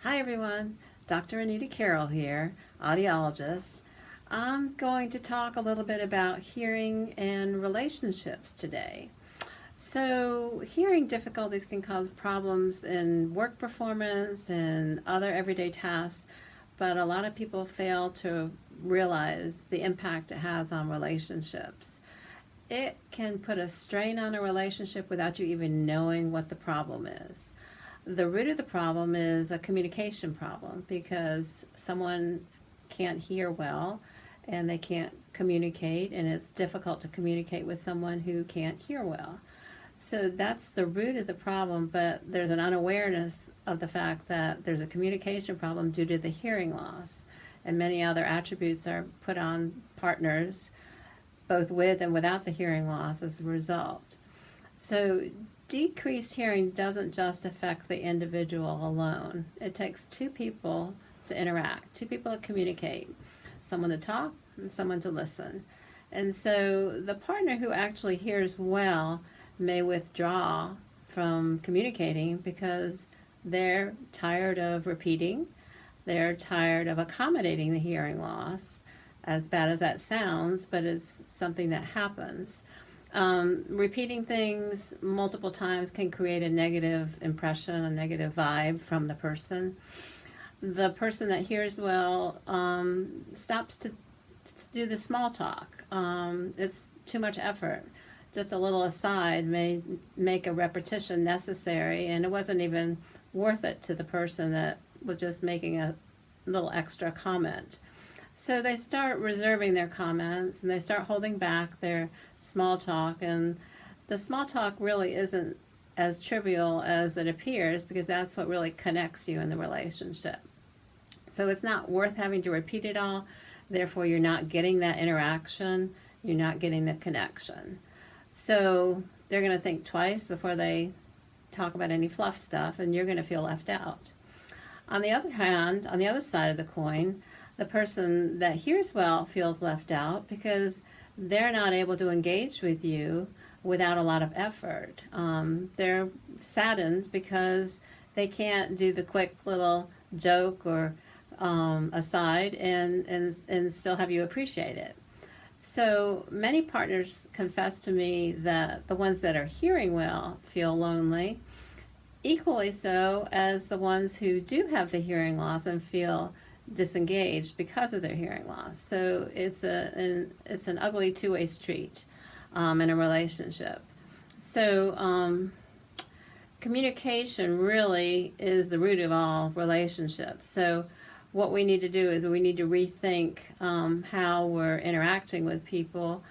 Hi everyone, Dr. Anita Carroll here, audiologist. I'm going to talk a little bit about hearing and relationships today. So, hearing difficulties can cause problems in work performance and other everyday tasks, but a lot of people fail to realize the impact it has on relationships. It can put a strain on a relationship without you even knowing what the problem is. The root of the problem is a communication problem because someone can't hear well and they can't communicate, and it's difficult to communicate with someone who can't hear well. So that's the root of the problem, but there's an unawareness of the fact that there's a communication problem due to the hearing loss. And many other attributes are put on partners, both with and without the hearing loss, as a result. So decreased hearing doesn't just affect the individual alone. It takes two people to interact, two people to communicate, someone to talk and someone to listen. And so the partner who actually hears well may withdraw from communicating because they're tired of repeating, they're tired of accommodating the hearing loss, as bad as that sounds, but it's something that happens. Repeating things multiple times can create a negative impression, a negative vibe from the person. The person that hears well stops to do the small talk. It's too much effort. Just a little aside may make a repetition necessary, and it wasn't even worth it to the person that was just making a little extra comment. So they start reserving their comments and they start holding back their small talk, and the small talk really isn't as trivial as it appears because that's what really connects you in the relationship. So it's not worth having to repeat it all, therefore you're not getting that interaction, you're not getting the connection. So they're going to think twice before they talk about any fluff stuff, and you're going to feel left out. On the other hand, on the other side of the coin, the person that hears well feels left out because they're not able to engage with you without a lot of effort. They're saddened because they can't do the quick little joke or aside and still have you appreciate it. So many partners confess to me that the ones that are hearing well feel lonely, equally so as the ones who do have the hearing loss and feel disengaged because of their hearing loss. So it's an ugly two-way street in a relationship. So communication really is the root of all relationships. So what we need to do is we need to rethink how we're interacting with people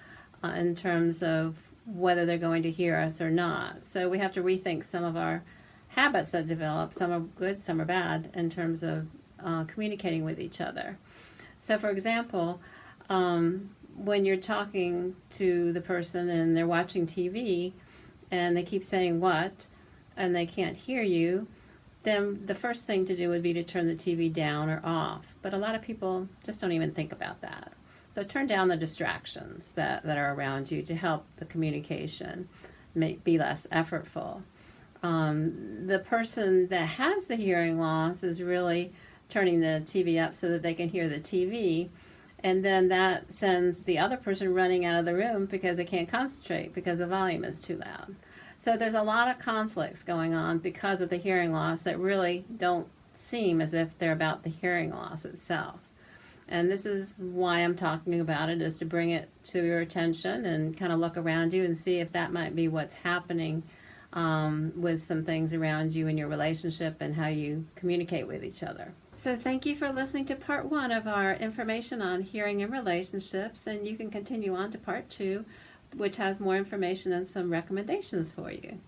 in terms of whether they're going to hear us or not. So we have to rethink some of our habits that develop. Some are good, some are bad in terms of communicating with each other. So for example, when you're talking to the person and they're watching TV and they keep saying what and they can't hear you, then the first thing to do would be to turn the TV down or off. But a lot of people just don't even think about that. So turn down the distractions that are around you to help the communication be less effortful. The person that has the hearing loss is really turning the TV up so that they can hear the TV, and then that sends the other person running out of the room because they can't concentrate because the volume is too loud. So there's a lot of conflicts going on because of the hearing loss that really don't seem as if they're about the hearing loss itself. And this is why I'm talking about it, is to bring it to your attention and kind of look around you and see if that might be what's happening with some things around you in your relationship and how you communicate with each other. So thank you for listening to part 1 of our information on hearing and relationships, and you can continue on to part 2, which has more information and some recommendations for you.